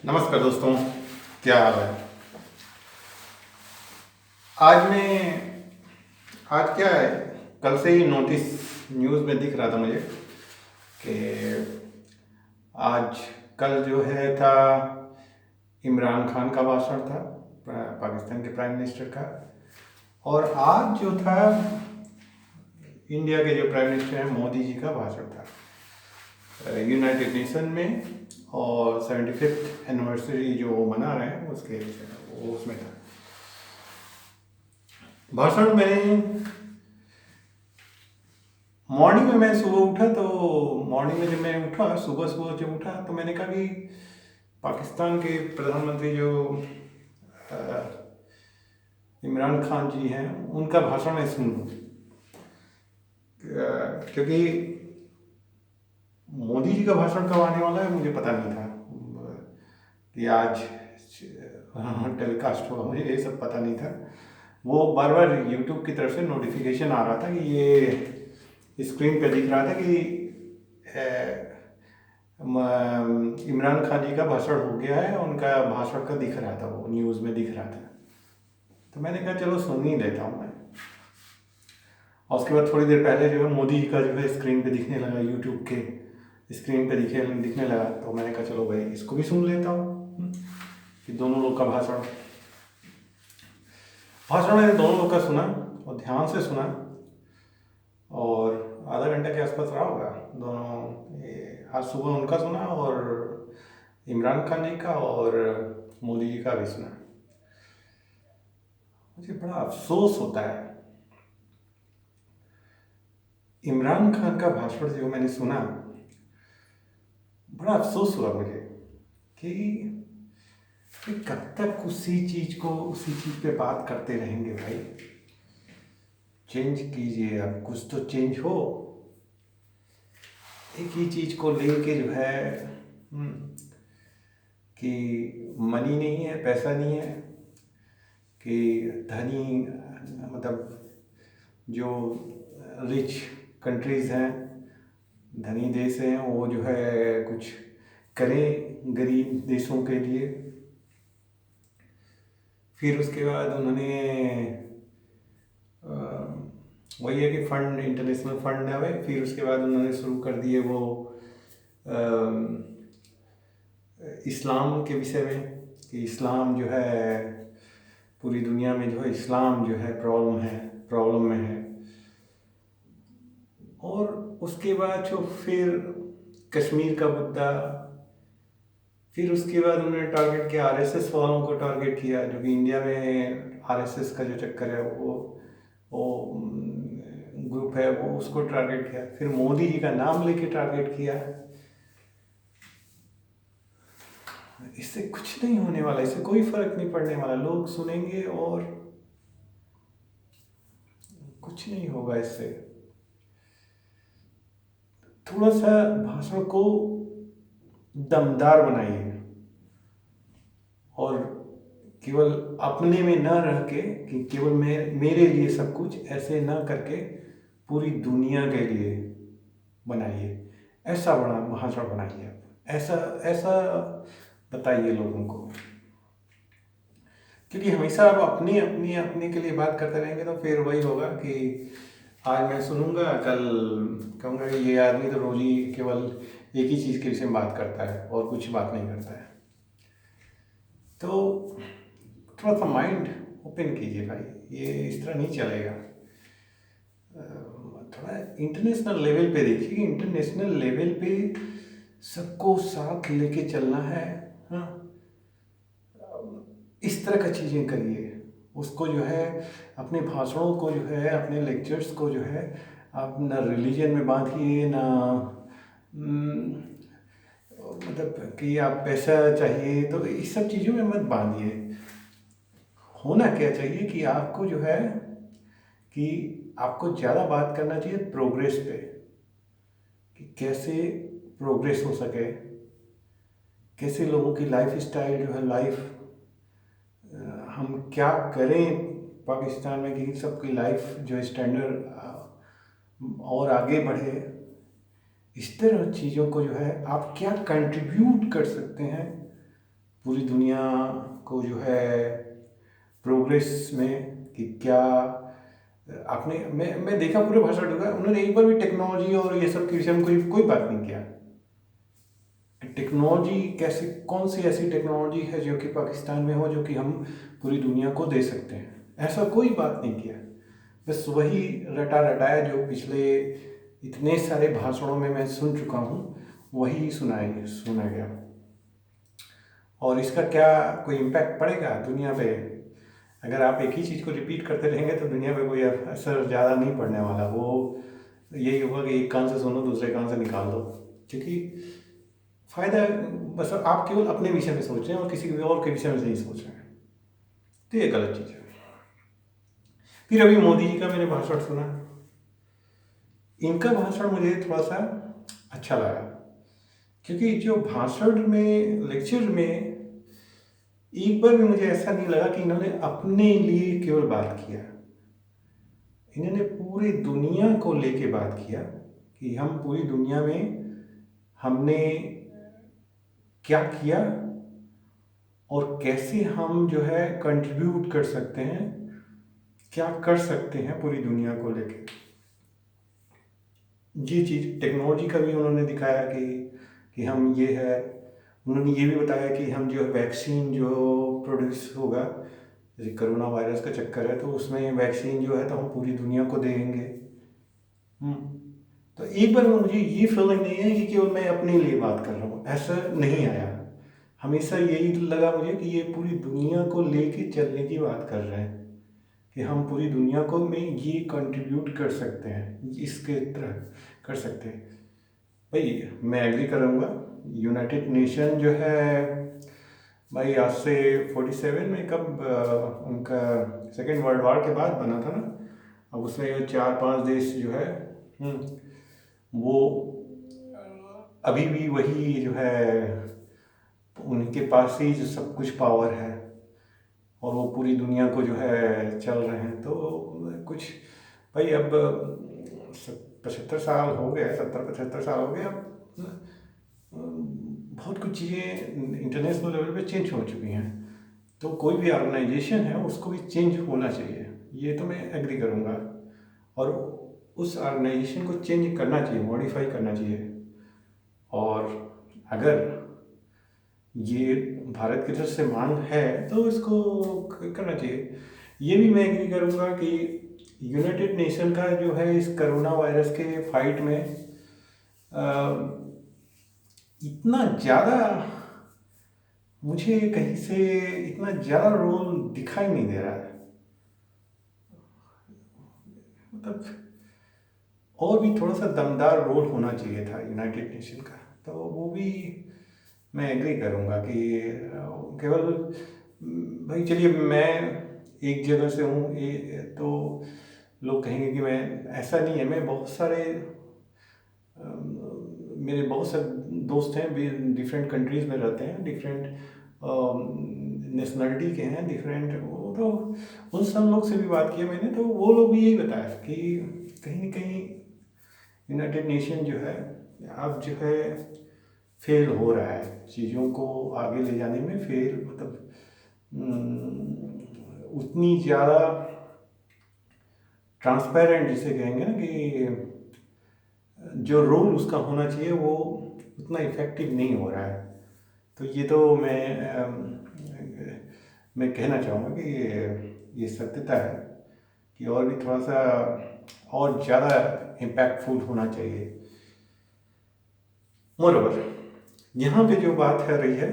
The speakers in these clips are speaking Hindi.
नमस्कार दोस्तों, क्या हाल है। आज मैं आज क्या है, कल से ही नोटिस न्यूज़ में दिख रहा था मुझे कि आज कल जो है था इमरान खान का भाषण था, पाकिस्तान के प्राइम मिनिस्टर का। और आज जो था इंडिया के जो प्राइम मिनिस्टर हैं मोदी जी का भाषण था यूनाइटेड नेशन में। और 75th एनिवर्सरी जो वो मना रहे हैं उसके वो उसमें था भाषण में। मॉर्निंग में मैं सुबह उठा तो मॉर्निंग में जब मैं उठा सुबह सुबह जब उठा तो मैंने कहा कि पाकिस्तान के प्रधानमंत्री जो इमरान खान जी हैं उनका भाषण मैं सुन लूँ, क्योंकि मोदी जी का भाषण कब आने वाला है मुझे पता नहीं था कि आज टेलीकास्ट होगा, मुझे ये सब पता नहीं था। वो बार बार यूट्यूब की तरफ से नोटिफिकेशन आ रहा था कि ये स्क्रीन पे दिख रहा था कि इमरान खान जी का भाषण हो गया है, उनका भाषण का दिख रहा था, वो न्यूज़ में दिख रहा था। तो मैंने कहा चलो सुन ही लेता हूँ मैं। और उसके बाद थोड़ी देर पहले जो है मोदी जी का जो है स्क्रीन पे दिखने लगा, यूट्यूब के स्क्रीन पे दिखने लगा। तो मैंने कहा चलो भाई इसको भी सुन लेता हूँ कि दोनों लोग का भाषण मैंने दोनों लोग का सुना और ध्यान से सुना। और आधा घंटे के आसपास रहा होगा दोनों। आज सुबह उनका सुना और इमरान खान जी का और मोदी जी का भी सुना। मुझे बड़ा अफसोस होता है, इमरान खान का भाषण जो मैंने सुना बड़ा अफसोस हुआ मुझे कि कब तक उसी चीज़ पे बात करते रहेंगे भाई। चेंज कीजिए, अब कुछ तो चेंज हो। एक ही चीज़ को लेके जो है कि मनी नहीं है, पैसा नहीं है, कि धनी मतलब जो रिच कंट्रीज़ हैं, धनी देश हैं, वो जो है कुछ करें गरीब देशों के लिए। फिर उसके बाद उन्होंने वही है कि फंड, इंटरनेशनल फंड आवे। फिर उसके बाद उन्होंने शुरू कर दिए वो इस्लाम के विषय में कि इस्लाम जो है पूरी दुनिया में जो है इस्लाम जो है प्रॉब्लम में है। और उसके बाद जो फिर कश्मीर का मुद्दा, फिर उसके बाद उन्होंने टारगेट किया आरएसएस वालों को टारगेट किया, जो कि इंडिया में आरएसएस का जो चक्कर है वो ग्रुप है वो उसको टारगेट किया। फिर मोदी जी का नाम लेके टारगेट किया। इससे कुछ नहीं होने वाला, इससे कोई फर्क नहीं पड़ने वाला। लोग सुनेंगे और कुछ नहीं होगा इससे। थोड़ा सा भाषण को दमदार बनाइए और केवल अपने में न रह के कि केवल मेरे लिए सब कुछ, ऐसे ना करके पूरी दुनिया के लिए बनाइए। ऐसा बड़ा भाषण बनाइए, ऐसा ऐसा बताइए लोगों को। क्योंकि हमेशा आप अपने के लिए बात करते रहेंगे तो फिर वही होगा कि आज मैं सुनूंगा, कल कहूँगा कि ये आदमी तो रोज ही केवल एक ही चीज़ के विषय में बात करता है और कुछ बात नहीं करता है। तो थोड़ा सा माइंड ओपन कीजिए भाई, ये इस तरह नहीं चलेगा। थोड़ा इंटरनेशनल लेवल पे देखिए कि इंटरनेशनल लेवल पे सबको साथ लेके चलना है। हाँ, इस तरह का चीज़ें करिए। उसको जो है अपने भाषणों को जो है अपने लेक्चर्स को जो है आप ना रिलीजन में बांधिए, ना मतलब कि आप पैसा चाहिए तो इस सब चीज़ों में मत बांधिए। होना क्या चाहिए कि आपको जो है कि आपको ज़्यादा बात करना चाहिए प्रोग्रेस पे, कि कैसे प्रोग्रेस हो सके, कैसे लोगों की लाइफ स्टाइल जो है हम क्या करें पाकिस्तान में कि सबकी लाइफ जो है स्टैंडर्ड और आगे बढ़े। इस तरह चीज़ों को जो है आप क्या कंट्रीब्यूट कर सकते हैं पूरी दुनिया को जो है प्रोग्रेस में कि क्या आपने मैं देखा पूरे भाषण होगा, उन्होंने एक बार भी टेक्नोलॉजी और ये सब के विषय में कोई कोई बात नहीं किया। टेक्नोलॉजी कैसे, कौन सी ऐसी टेक्नोलॉजी है जो कि पाकिस्तान में हो जो कि हम पूरी दुनिया को दे सकते हैं, ऐसा कोई बात नहीं किया। बस वही रटा रटाया जो पिछले इतने सारे भाषणों में मैं सुन चुका हूँ, वही सुना गया। और इसका क्या कोई इम्पैक्ट पड़ेगा दुनिया पे? अगर आप एक ही चीज़ को रिपीट करते रहेंगे तो दुनिया पे कोई असर ज़्यादा नहीं पड़ने वाला। वो यही होगा कि एक कान से सुनो दूसरे कान से निकाल दो, क्योंकि फ़ायदा बस आप केवल अपने विषय में सोच रहे हैं और किसी और के विषय में नहीं सोच रहे हैं, तो ये गलत चीज़ है। फिर अभी मोदी जी का मैंने भाषण सुना, इनका भाषण मुझे थोड़ा सा अच्छा लगा, क्योंकि जो भाषण में लेक्चर में एक बार भी मुझे ऐसा नहीं लगा कि इन्होंने अपने लिए केवल बात किया। इन्होंने पूरी दुनिया को लेके बात किया कि हम पूरी दुनिया में हमने क्या किया और कैसे हम जो है कंट्रीब्यूट कर सकते हैं, क्या कर सकते हैं पूरी दुनिया को लेके। ये चीज़ टेक्नोलॉजी का भी उन्होंने दिखाया कि हम ये है। उन्होंने ये भी बताया कि हम जो वैक्सीन जो प्रोड्यूस होगा, जैसे कोरोना वायरस का चक्कर है तो उसमें वैक्सीन जो है तो हम पूरी दुनिया को देंगे। तो एक बार मुझे ये फीलिंग नहीं है कि केवल मैं अपने लिए बात कर रहा हूँ, ऐसा नहीं आया। हमेशा यही लगा मुझे कि ये पूरी दुनिया को लेके चलने की बात कर रहे हैं कि हम पूरी दुनिया को में ये कंट्रीब्यूट कर सकते हैं, इसके तरह कर सकते हैं। भाई मैं एग्री करूँगा, यूनाइटेड नेशन जो है भाई आज से 47 में कब उनका सेकेंड वर्ल्ड वॉर के बाद बना था ना। अब उसमें 4-5 देश जो है वो अभी भी वही जो है उनके पास ही जो सब कुछ पावर है और वो पूरी दुनिया को जो है चल रहे हैं। तो कुछ भाई अब 75 साल हो गए, 70-75 साल हो गए, अब बहुत कुछ चीज़ें इंटरनेशनल लेवल पे चेंज हो चुकी हैं। तो कोई भी ऑर्गेनाइजेशन है उसको भी चेंज होना चाहिए, ये तो मैं एग्री करूँगा। और उस ऑर्गेनाइजेशन को चेंज करना चाहिए, मॉडिफाई करना चाहिए। और अगर ये भारत की तरफ से मांग है तो इसको करना चाहिए। ये भी मैं एग्री करूँगा कि यूनाइटेड नेशन का जो है इस कोरोना वायरस के फाइट में इतना ज़्यादा मुझे कहीं से इतना ज़्यादा रोल दिखाई नहीं दे रहा है। मतलब और भी थोड़ा सा दमदार रोल होना चाहिए था यूनाइटेड नेशन का, तो वो भी मैं एग्री करूँगा कि केवल भाई चलिए मैं एक जगह से हूँ, तो लोग कहेंगे कि मैं, ऐसा नहीं है। मैं बहुत सारे मेरे बहुत सारे दोस्त हैं, डिफरेंट कंट्रीज़ में रहते हैं, डिफरेंट नेशनलिटी के हैं, डिफरेंट। वो तो उन सब लोग से भी बात की मैंने, तो वो लोग भी यही बताया कि कहीं ना कहीं यूनाइटेड नेशन जो है अब जो है फेल हो रहा है, चीज़ों को आगे ले जाने में फेल, मतलब उतनी ज़्यादा ट्रांसपेरेंट जिसे कहेंगे ना कि जो रोल उसका होना चाहिए वो उतना इफ़ेक्टिव नहीं हो रहा है। तो ये तो मैं कहना चाहूँगा कि ये सत्यता है कि और भी थोड़ा सा और ज़्यादा इम्पैक्टफुल होना चाहिए। मोरओवर यहाँ पे जो बात है रही है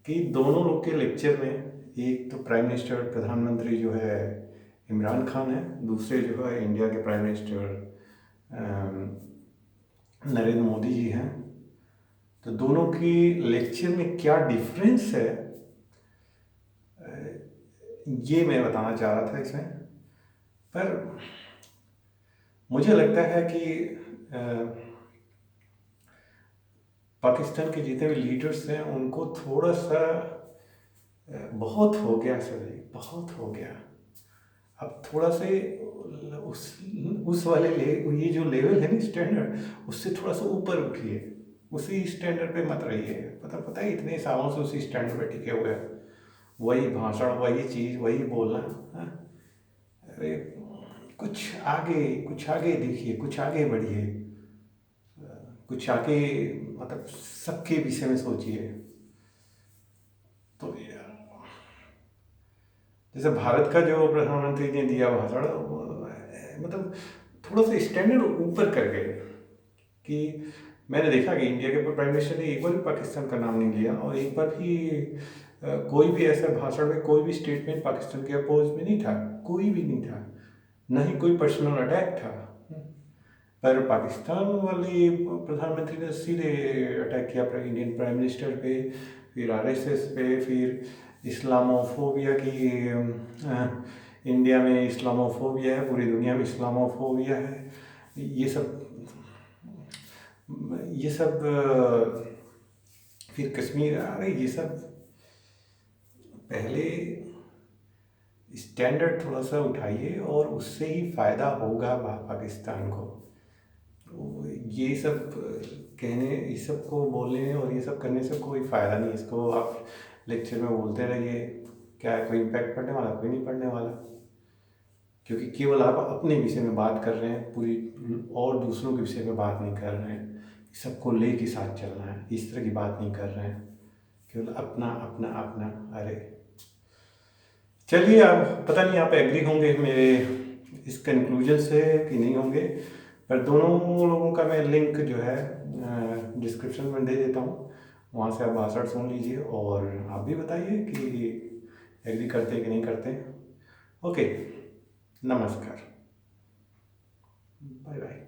कि दोनों लोग के लेक्चर में, एक तो प्राइम मिनिस्टर प्रधानमंत्री जो है इमरान खान है, दूसरे जो है इंडिया के प्राइम मिनिस्टर नरेंद्र मोदी जी हैं। तो दोनों की लेक्चर में क्या डिफरेंस है ये मैं बताना चाह रहा था इसमें। पर मुझे लगता है कि पाकिस्तान के जितने भी लीडर्स हैं उनको थोड़ा सा बहुत हो गया सर जी, बहुत हो गया। अब थोड़ा से उस वाले ये जो लेवल है ना स्टैंडर्ड, उससे थोड़ा सा ऊपर उठिए। उसी स्टैंडर्ड पे मत रहिए। पता पता है इतने सालों से उसी स्टैंडर्ड पे टिके हुए हैं, वही भाषण, वही चीज़, वही बोलना। हाँ? अरे कुछ आगे देखिए, कुछ आगे बढ़िए, कुछ आगे, मतलब सबके विषय में सोचिए। तो जैसे भारत का जो प्रधानमंत्री ने दिया भाषण, मतलब थोड़ा सा स्टैंडर्ड ऊपर कर गए। कि मैंने देखा कि इंडिया के प्राइम मिनिस्टर ने एक बार भी पाकिस्तान का नाम नहीं लिया, और एक बार भी कोई भी ऐसा भाषण में कोई भी स्टेटमेंट पाकिस्तान के अपोज में नहीं था, कोई भी नहीं था, ना ही कोई पर्सनल अटैक था। पर पाकिस्तान वाले प्रधानमंत्री ने सीधे अटैक किया इंडियन प्राइम मिनिस्टर पे, फिर आरएसएस पे, फिर इस्लामोफोबिया की, इंडिया में इस्लामोफोबिया है, पूरी दुनिया में इस्लामोफोबिया है, ये सब, ये सब फिर कश्मीर, अरे ये सब पहले स्टैंडर्ड थोड़ा सा उठाइए और उससे ही फ़ायदा होगा पाकिस्तान को। तो ये सब कहने, इस सब को बोलने और ये सब करने से कोई फ़ायदा नहीं। इसको आप लेक्चर में बोलते रहिए, क्या कोई इम्पैक्ट पड़ने वाला? कोई नहीं पड़ने वाला, क्योंकि केवल आप अपने विषय में बात कर रहे हैं, पूरी और दूसरों के विषय में बात नहीं कर रहे हैं। सबको ले के साथ चलना है, इस तरह की बात नहीं कर रहे हैं, केवल अपना अपना अपना। अरे चलिए, अब पता नहीं आप एग्री होंगे मेरे इस कंक्लूजन से कि नहीं होंगे, पर दोनों लोगों का मैं लिंक जो है डिस्क्रिप्शन में दे देता हूँ, वहाँ से आप भाषण सुन लीजिए और आप भी बताइए कि एग्री करते कि नहीं करते। ओके, नमस्कार, बाय बाय।